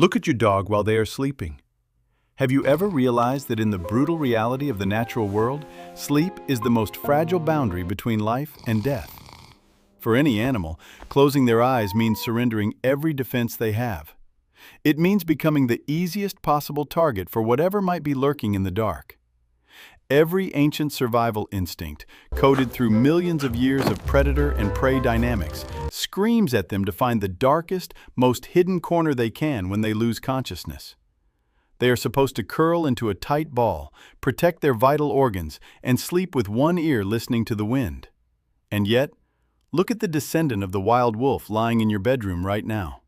Look at your dog while they are sleeping. Have you ever realized that in the brutal reality of the natural world, sleep is the most fragile boundary between life and death? For any animal, closing their eyes means surrendering every defense they have. It means becoming the easiest possible target for whatever might be lurking in the dark. Every ancient survival instinct, coded through millions of years of predator and prey dynamics, screams at them to find the darkest, most hidden corner they can when they lose consciousness. They are supposed to curl into a tight ball, protect their vital organs, and sleep with one ear listening to the wind. And yet, look at the descendant of the wild wolf lying in your bedroom right now.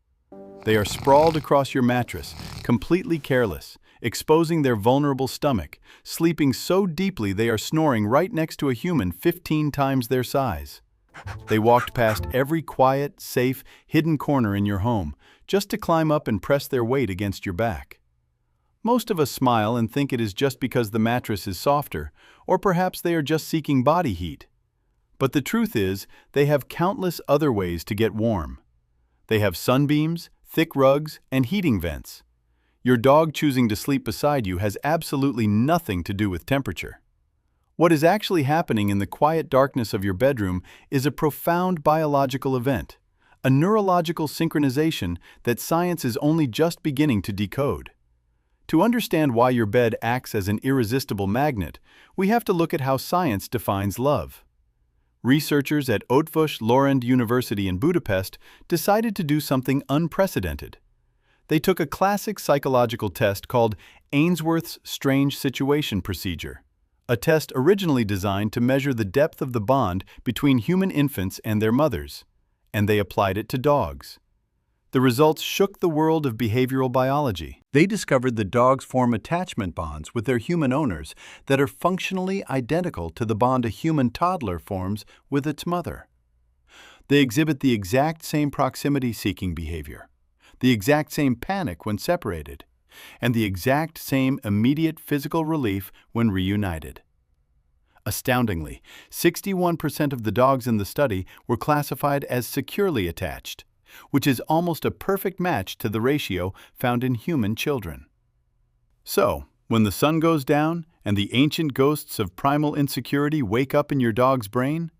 They are sprawled across your mattress, completely careless, exposing their vulnerable stomach, sleeping so deeply they are snoring right next to a human 15 times their size. They walked past every quiet, safe, hidden corner in your home, just to climb up and press their weight against your back. Most of us smile and think it is just because the mattress is softer, or perhaps they are just seeking body heat. But the truth is, they have countless other ways to get warm. They have sunbeams, thick rugs, and heating vents. Your dog choosing to sleep beside you has absolutely nothing to do with temperature. What is actually happening in the quiet darkness of your bedroom is a profound biological event, a neurological synchronization that science is only just beginning to decode. To understand why your bed acts as an irresistible magnet, we have to look at how science defines love. Researchers at Eötvös Loránd University in Budapest decided to do something unprecedented. They took a classic psychological test called Ainsworth's Strange Situation Procedure, a test originally designed to measure the depth of the bond between human infants and their mothers, and they applied it to dogs. The results shook the world of behavioral biology. They discovered that dogs form attachment bonds with their human owners that are functionally identical to the bond a human toddler forms with its mother. They exhibit the exact same proximity-seeking behavior, the exact same panic when separated, and the exact same immediate physical relief when reunited. Astoundingly, 61% of the dogs in the study were classified as securely attached, which is almost a perfect match to the ratio found in human children. So, when the sun goes down and the ancient ghosts of primal insecurity wake up in your dog's brain,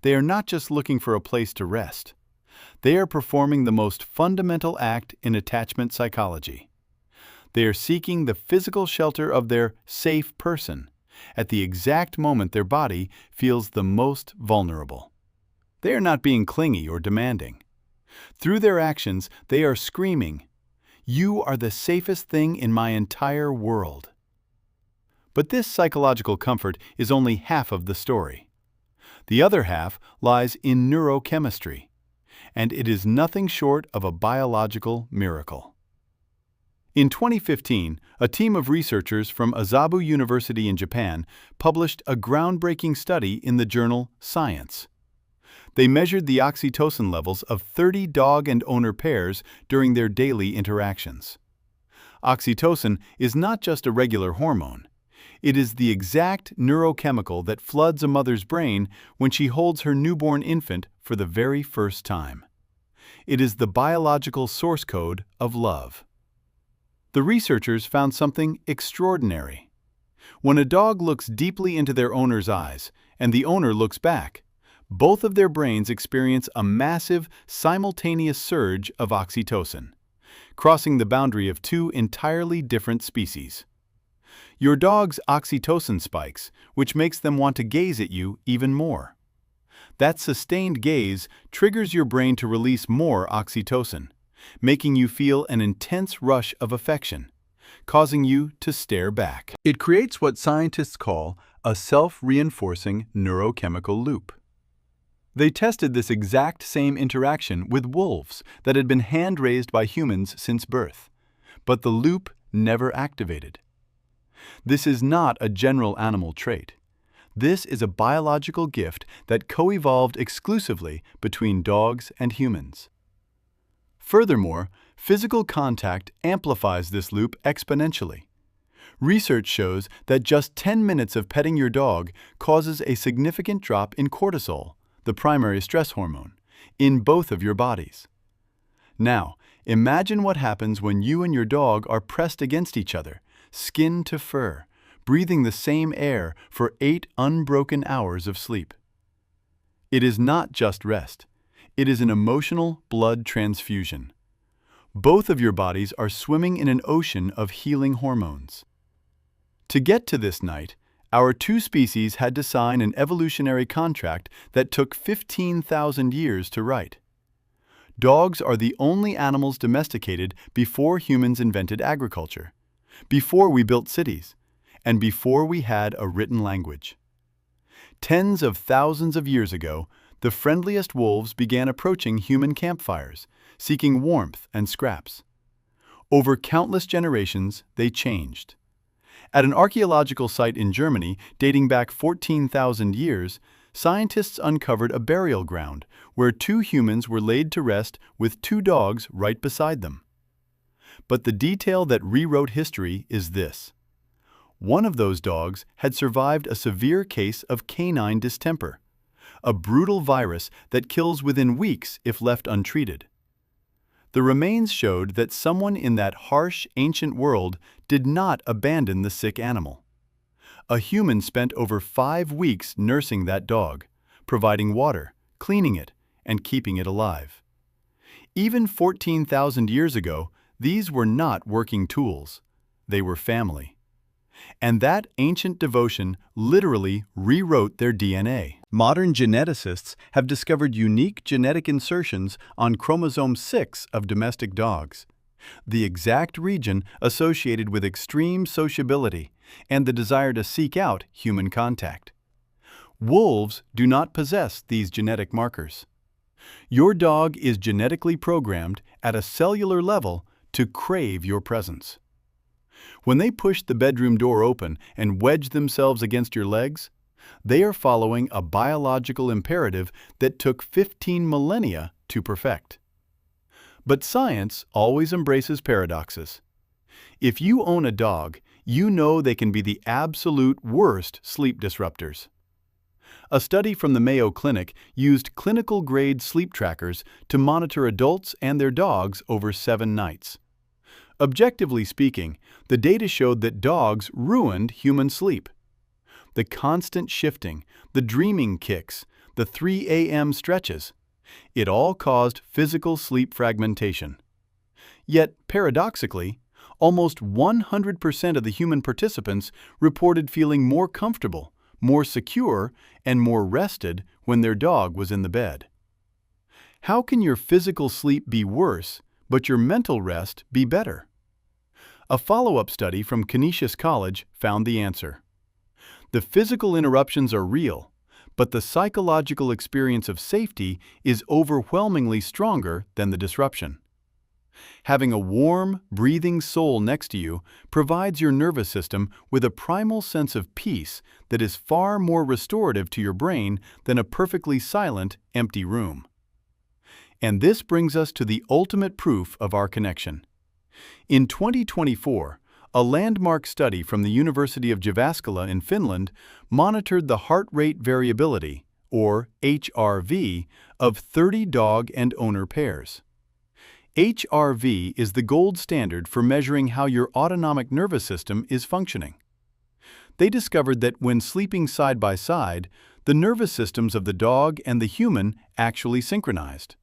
they are not just looking for a place to rest. They are performing the most fundamental act in attachment psychology. They are seeking the physical shelter of their safe person at the exact moment their body feels the most vulnerable. They are not being clingy or demanding. Through their actions, they are screaming, "You are the safest thing in my entire world." But this psychological comfort is only half of the story. The other half lies in neurochemistry, and it is nothing short of a biological miracle. In 2015, a team of researchers from Azabu University in Japan published a groundbreaking study in the journal Science. They measured the oxytocin levels of 30 dog and owner pairs during their daily interactions. Oxytocin is not just a regular hormone. It is the exact neurochemical that floods a mother's brain when she holds her newborn infant for the very first time. It is the biological source code of love. The researchers found something extraordinary. When a dog looks deeply into their owner's eyes and the owner looks back, both of their brains experience a massive, simultaneous surge of oxytocin, crossing the boundary of two entirely different species. Your dog's oxytocin spikes, which makes them want to gaze at you even more. That sustained gaze triggers your brain to release more oxytocin, making you feel an intense rush of affection, causing you to stare back. It creates what scientists call a self-reinforcing neurochemical loop. They tested this exact same interaction with wolves that had been hand-raised by humans since birth, but the loop never activated. This is not a general animal trait. This is a biological gift that co-evolved exclusively between dogs and humans. Furthermore, physical contact amplifies this loop exponentially. Research shows that just 10 minutes of petting your dog causes a significant drop in cortisol, the primary stress hormone, in both of your bodies. Now, Imagine what happens when you and your dog are pressed against each other, skin to fur, breathing the same air for 8 unbroken hours of sleep. It is not just rest. It is an emotional blood transfusion. Both of your bodies are swimming in an ocean of healing hormones. To get to this night, our two species had to sign an evolutionary contract that took 15,000 years to write. Dogs are the only animals domesticated before humans invented agriculture, before we built cities, and before we had a written language. Tens of thousands of years ago, the friendliest wolves began approaching human campfires, seeking warmth and scraps. Over countless generations, they changed. At an archaeological site in Germany dating back 14,000 years, scientists uncovered a burial ground where 2 humans were laid to rest with 2 dogs right beside them. But the detail that rewrote history is this. One of those dogs had survived a severe case of canine distemper, a brutal virus that kills within weeks if left untreated. The remains showed that someone in that harsh, ancient world did not abandon the sick animal. A human spent over 5 weeks nursing that dog, providing water, cleaning it, and keeping it alive. Even 14,000 years ago, these were not working tools. They were family. And that ancient devotion literally rewrote their DNA. Modern geneticists have discovered unique genetic insertions on chromosome 6 of domestic dogs, the exact region associated with extreme sociability and the desire to seek out human contact. Wolves do not possess these genetic markers. Your dog is genetically programmed at a cellular level to crave your presence. When they push the bedroom door open and wedge themselves against your legs, they are following a biological imperative that took 15 millennia to perfect. But science always embraces paradoxes. If you own a dog, you know they can be the absolute worst sleep disruptors. A study from the Mayo Clinic used clinical-grade sleep trackers to monitor adults and their dogs over 7 nights. Objectively speaking, the data showed that dogs ruined human sleep. The constant shifting, the dreaming kicks, the 3 a.m. stretches, it all caused physical sleep fragmentation. Yet, paradoxically, almost 100% of the human participants reported feeling more comfortable, more secure, and more rested when their dog was in the bed. How can your physical sleep be worse, but your mental rest be better? A follow-up study from Canisius College found the answer. The physical interruptions are real, but the psychological experience of safety is overwhelmingly stronger than the disruption. Having a warm, breathing soul next to you provides your nervous system with a primal sense of peace that is far more restorative to your brain than a perfectly silent, empty room. And this brings us to the ultimate proof of our connection. In 2024, a landmark study from the University of Jyväskylä in Finland monitored the heart rate variability, or HRV, of 30 dog and owner pairs. HRV is the gold standard for measuring how your autonomic nervous system is functioning. They discovered that when sleeping side by side, the nervous systems of the dog and the human actually synchronized.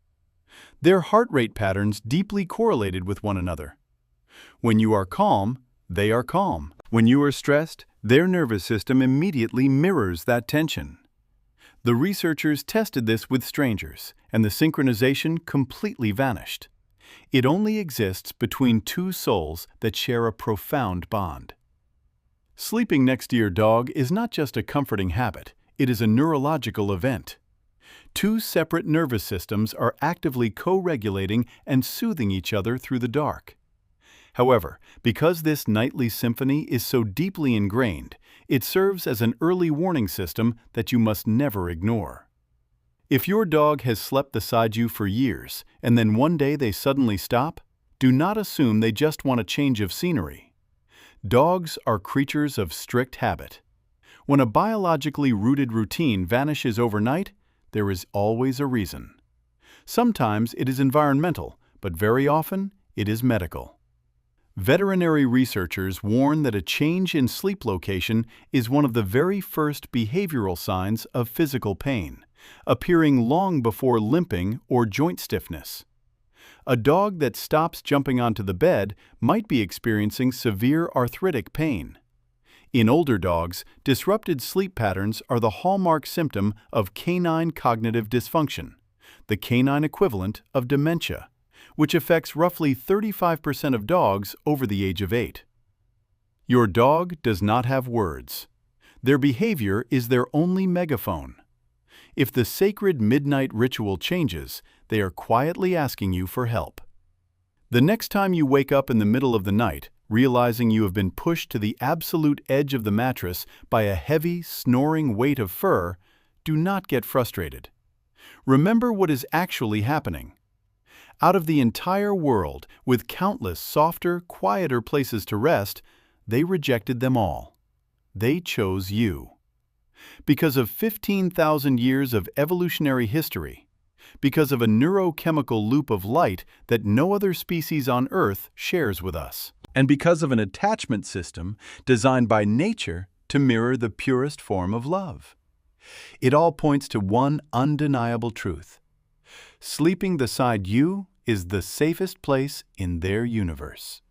Their heart rate patterns deeply correlated with one another. When you are calm, they are calm. When you are stressed, their nervous system immediately mirrors that tension. The researchers tested this with strangers, and the synchronization completely vanished. It only exists between 2 souls that share a profound bond. Sleeping next to your dog is not just a comforting habit, it is a neurological event. 2 separate nervous systems are actively co-regulating and soothing each other through the dark. However, because this nightly symphony is so deeply ingrained, it serves as an early warning system that you must never ignore. If your dog has slept beside you for years, and then one day they suddenly stop, do not assume they just want a change of scenery. Dogs are creatures of strict habit. When a biologically rooted routine vanishes overnight, there is always a reason. Sometimes it is environmental, but very often it is medical. Veterinary researchers warn that a change in sleep location is one of the very first behavioral signs of physical pain, appearing long before limping or joint stiffness. A dog that stops jumping onto the bed might be experiencing severe arthritic pain. In older dogs, disrupted sleep patterns are the hallmark symptom of canine cognitive dysfunction, the canine equivalent of dementia, which affects roughly 35% of dogs over the age of 8. Your dog does not have words. Their behavior is their only megaphone. If the sacred midnight ritual changes, they are quietly asking you for help. The next time you wake up in the middle of the night, realizing you have been pushed to the absolute edge of the mattress by a heavy, snoring weight of fur, do not get frustrated. Remember what is actually happening. Out of the entire world, with countless softer, quieter places to rest, they rejected them all. They chose you. Because of 15,000 years of evolutionary history, because of a neurochemical loop of light that no other species on Earth shares with us, and because of an attachment system designed by nature to mirror the purest form of love. It all points to one undeniable truth. Sleeping beside you is the safest place in their universe.